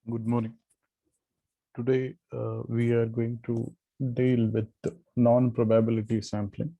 Good morning. Today, we are going to deal with non-probability sampling.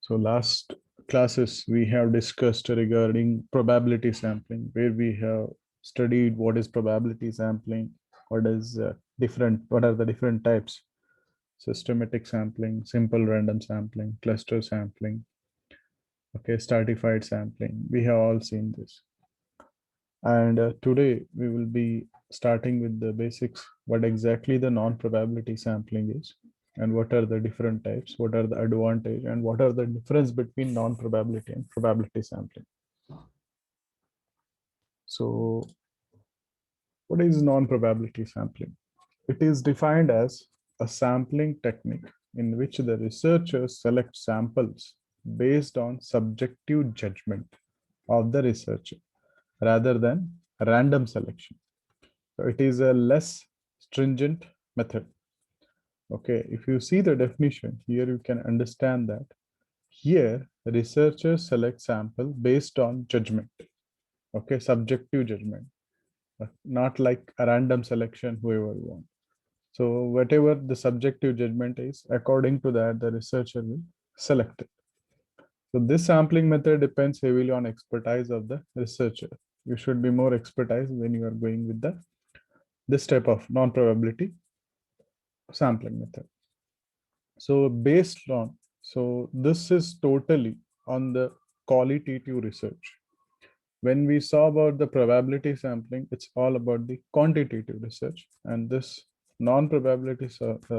So last classes, we have discussed regarding probability sampling, where we have studied what is probability sampling, what are the different types, systematic sampling, simple random sampling, cluster sampling, okay, stratified sampling. We have all seen this. And today we will be starting with the basics, what exactly the non-probability sampling is, and what are the different types, what are the advantage, and what are the difference between non-probability and probability sampling. So what is non-probability sampling? It is defined as a sampling technique in which the researchers select samples based on subjective judgment of the researcher rather than random selection. So it is a less stringent method. Okay, if you see the definition here, you can understand that here researchers select sample based on judgment. Okay, subjective judgment, not like a random selection, whoever you want. So whatever the subjective judgment is, according to that, the researcher will select it. So this sampling method depends heavily on expertise of the researcher. You should be more expertise when you are going with the this type of non-probability sampling method. So based on, so this is totally on the qualitative research. When we saw about the probability sampling, it's all about the quantitative research, and this non-probability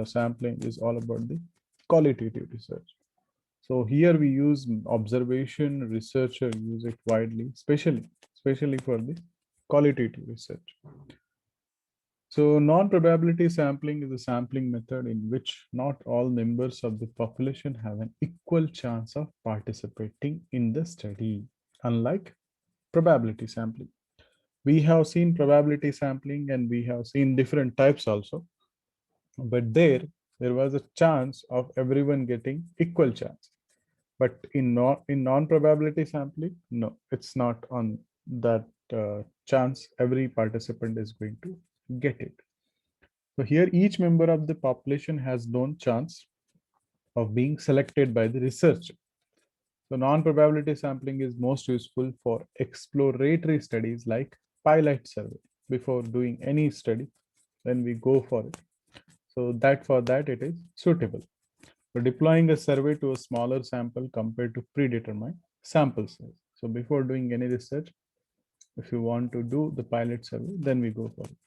sampling is all about the qualitative research. So here we use observation, researcher use it widely, especially for the qualitative research. So non-probability sampling is a sampling method in which not all members of the population have an equal chance of participating in the study, unlike probability sampling. We have seen probability sampling and we have seen different types also, but there was a chance of everyone getting equal chance. But in non-probability sampling, no, it's not on that chance every participant is going to get it. So here each member of the population has known chance of being selected by the researcher. So non-probability sampling is most useful for exploratory studies like pilot survey before doing any study when we go for it. So that for that it is suitable. For deploying a survey to a smaller sample compared to predetermined sample size. So before doing any research, if you want to do the pilot survey, then we go for it.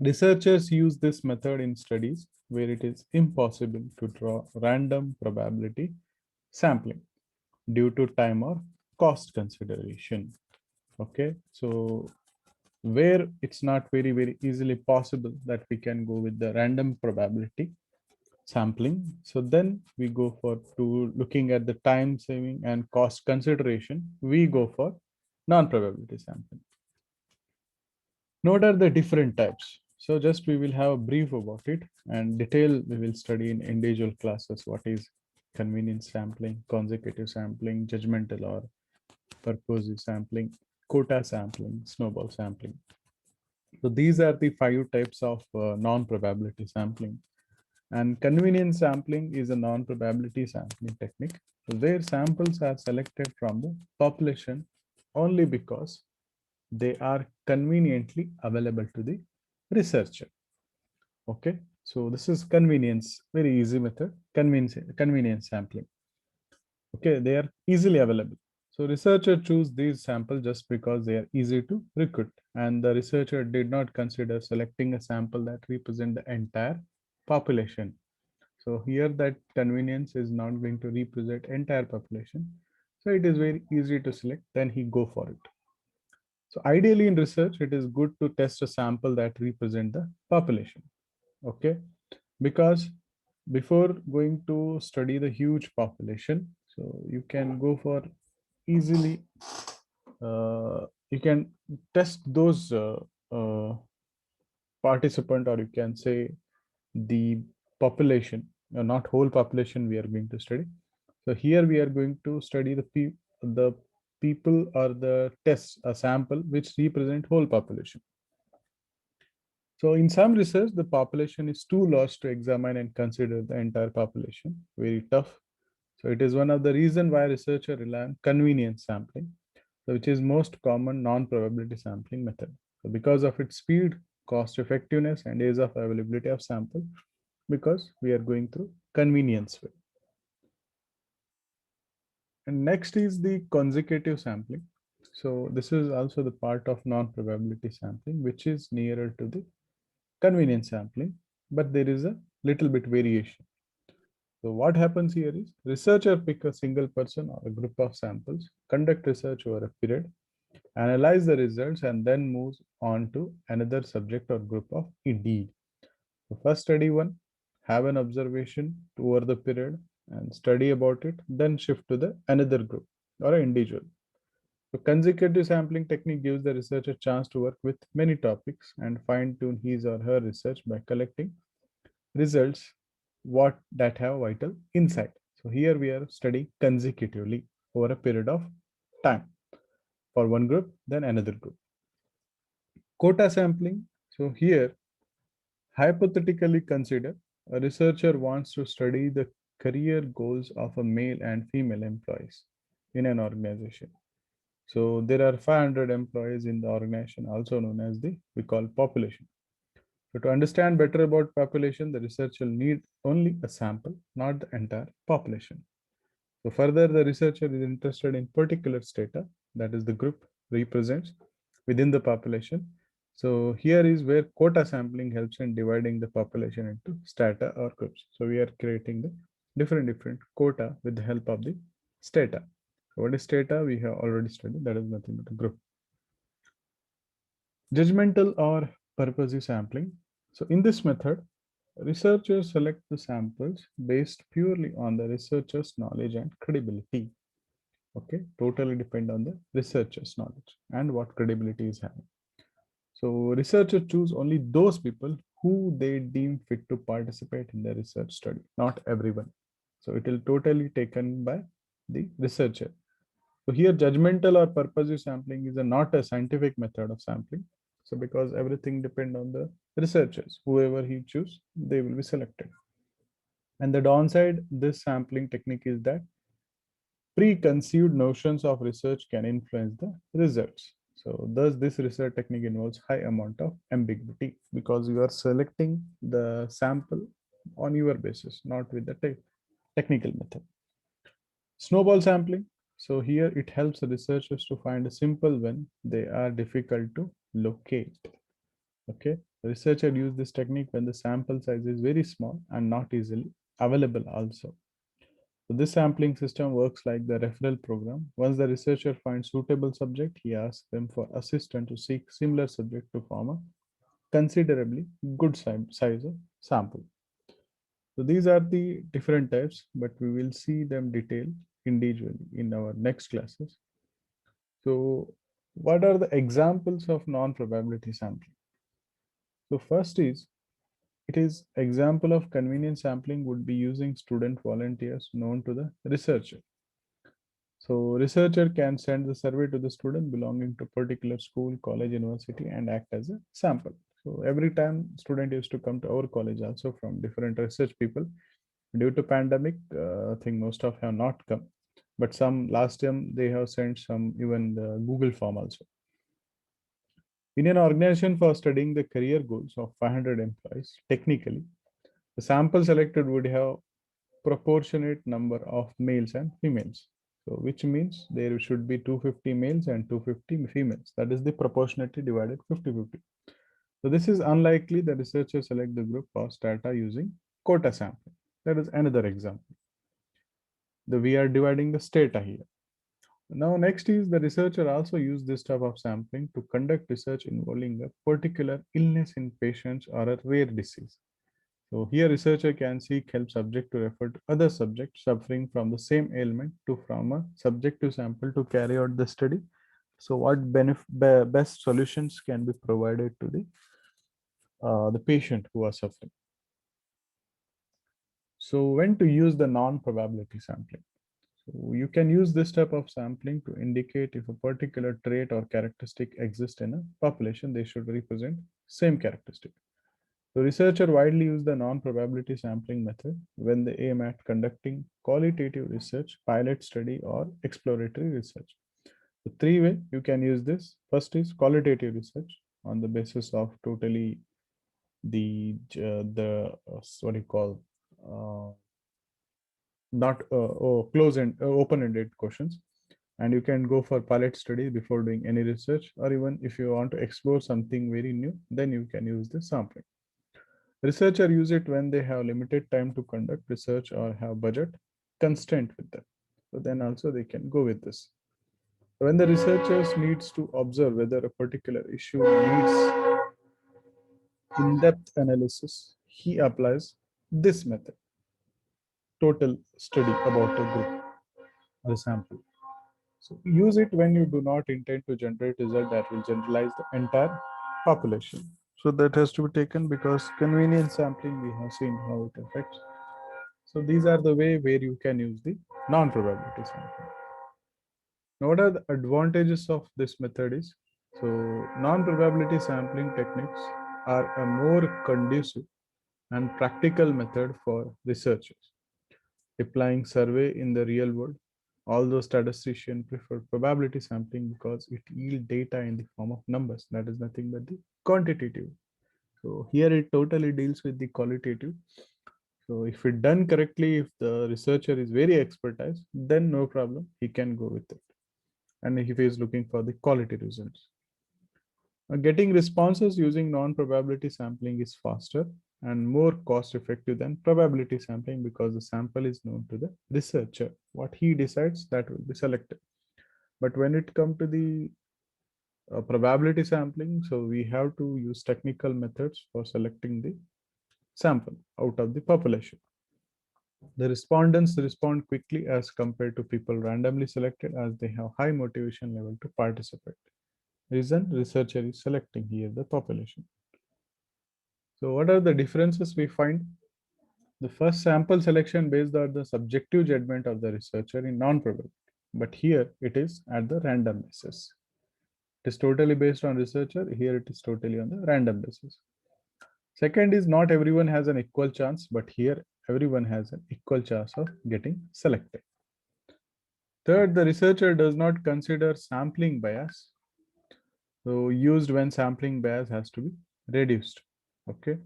Researchers use this method in studies where it is impossible to draw random probability sampling due to time or cost consideration. Okay, so where it's not very easily possible that we can go with the random probability sampling, so then we go for to looking at the time saving and cost consideration, we go for non-probability sampling. What are the different types? So just we will have a brief about it, and detail we will study in individual classes. What is convenience sampling, consecutive sampling, judgmental or purposive sampling, quota sampling, snowball sampling. So these are the 5 types of non-probability sampling. And convenience sampling is a non-probability sampling technique where samples are selected from the population only because they are conveniently available to the researcher. Okay, so this is convenience, very easy method, convenience sampling. Okay, they are easily available. So researcher choose these samples just because they are easy to recruit, and the researcher did not consider selecting a sample that represent the entire population. So here that convenience is not going to represent entire population. So it is very easy to select, then he go for it. So ideally in research, it is good to test a sample that represent the population. Okay, because before going to study the huge population, so you can go for easily, you can test those participant, or you can say the population, not whole population we are going to study. So here we are going to study the people or the tests, a sample which represent whole population. So in some research, the population is too large to examine and consider the entire population. Very tough. So it is one of the reasons why researchers rely on convenience sampling, which is most common non-probability sampling method. So because of its speed, cost effectiveness, and ease of availability of sample, because we are going through convenience way. And next is the consecutive sampling. So this is also the part of non-probability sampling, which is nearer to the convenience sampling, but there is a little bit variation. So what happens here is researcher pick a single person or a group of samples, conduct research over a period, analyze the results, and then moves on to another subject or group of indeed. So first study one, have an observation over the period and study about it, then shift to the another group or an individual. So consecutive sampling technique gives the researcher a chance to work with many topics and fine tune his or her research by collecting results what that have vital insight. So here we are studying consecutively over a period of time for one group, then another group. Quota sampling. So here, hypothetically consider a researcher wants to study the career goals of a male and female employees in an organization. So there are 500 employees in the organization, also known as the we call population. So to understand better about population, the researcher will need only a sample, not the entire population. So further, the researcher is interested in particular strata, that is the group represents within the population. So here is where quota sampling helps in dividing the population into strata or groups. So we are creating the different quota with the help of the strata. So what is strata? We have already studied, that is nothing but a group. Judgmental or purposive sampling. So in this method, researchers select the samples based purely on the researcher's knowledge and credibility. Okay, totally depend on the researcher's knowledge and what credibility is having. So researchers choose only those people who they deem fit to participate in the research study, not everyone. So it will totally taken by the researcher. So here judgmental or purposive sampling is not a scientific method of sampling. So because everything depend on the researchers, whoever he choose, they will be selected. And the downside, this sampling technique is that preconceived notions of research can influence the results. So thus this research technique involves high amount of ambiguity because you are selecting the sample on your basis, not with the technical method. Snowball sampling. So here it helps the researchers to find a simple when they are difficult to locate. Okay, the researcher use this technique when the sample size is very small and not easily available also. So this sampling system works like the referral program. Once the researcher finds suitable subject, he asks them for assistance to seek similar subject to form a considerably good size of sample. So these are the different types, but we will see them detailed individually in our next classes. So what are the examples of non-probability sampling? So first is, it is example of convenience sampling would be using student volunteers known to the researcher. So researcher can send the survey to the student belonging to particular school, college, university and act as a sample. So every time student used to come to our college also from different research people. Due to pandemic, I think most of have not come, but some last time they have sent some even the Google form also. In an organization for studying the career goals of 500 employees, technically, the sample selected would have proportionate number of males and females. So which means there should be 250 males and 250 females. That is the proportionately divided 50-50. So this is unlikely the researchers select the group of strata using quota sampling. That is another example. We are dividing the strata here. Now next is the researcher also use this type of sampling to conduct research involving a particular illness in patients or a rare disease. So here researcher can seek help subject to refer to other subjects suffering from the same ailment to from a subjective sample to carry out the study. So what best solutions can be provided to the patient who are suffering. So when to use the non-probability sampling. So you can use this type of sampling to indicate if a particular trait or characteristic exists in a population, they should represent same characteristic. So researchers widely use the non-probability sampling method when they aim at conducting qualitative research, pilot study, or exploratory research. The three way you can use this. First is qualitative research on the basis of totally the what do you call not close and open-ended questions, and you can go for pilot study before doing any research, or even if you want to explore something very new, then you can use the sampling. Researchers use it when they have limited time to conduct research or have budget constraint with them. So then also they can go with this. When the researchers needs to observe whether a particular issue needs in-depth analysis, he applies this method, total study about a group or a sample. So use it when you do not intend to generate result that will generalize the entire population. So that has to be taken because convenience sampling we have seen how it affects. So these are the way where you can use the non-probability sampling. Now, what are the advantages of this method is? So non-probability sampling techniques are a more conducive and practical method for researchers applying survey in the real world. Although statisticians prefer probability sampling because it yields data in the form of numbers, that is nothing but the quantitative. So here it totally deals with the qualitative. So if it done correctly, if the researcher is very expertise, then no problem, he can go with it. And if he is looking for the quality results. Getting responses using non-probability sampling is faster and more cost effective than probability sampling because the sample is known to the researcher. What he decides, that will be selected. But when it comes to the probability sampling, so we have to use technical methods for selecting the sample out of the population. The respondents respond quickly as compared to people randomly selected as they have high motivation level to participate. Reason researcher is selecting here the population. So what are the differences we find? The first sample selection based on the subjective judgment of the researcher in non-probability, but here it is at the random basis. It is totally based on researcher, here it is totally on the random basis. Second is not everyone has an equal chance, but here everyone has an equal chance of getting selected. Third, the researcher does not consider sampling bias. So used when sampling bias has to be reduced. Okay.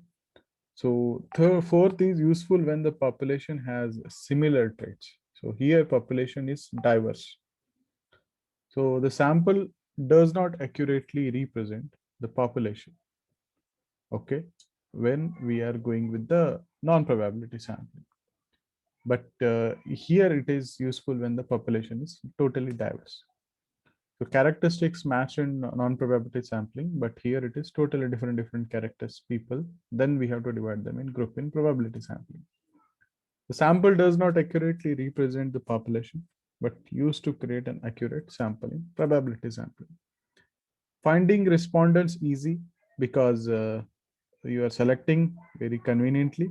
So fourth is useful when the population has similar traits. So here population is diverse. So the sample does not accurately represent the population. Okay. When we are going with the non-probability sampling. But here it is useful when the population is totally diverse. So characteristics match in non-probability sampling, but here it is totally different characters people. Then we have to divide them in group in probability sampling. The sample does not accurately represent the population, but used to create an accurate sample in probability sampling. Finding respondents easy because you are selecting very conveniently,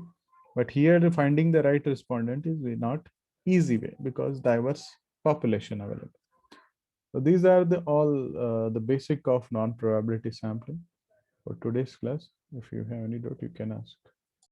but here finding the right respondent is not easy way because diverse population available. So these are the all the basic of non-probability sampling for today's class. If you have any doubt, you can ask.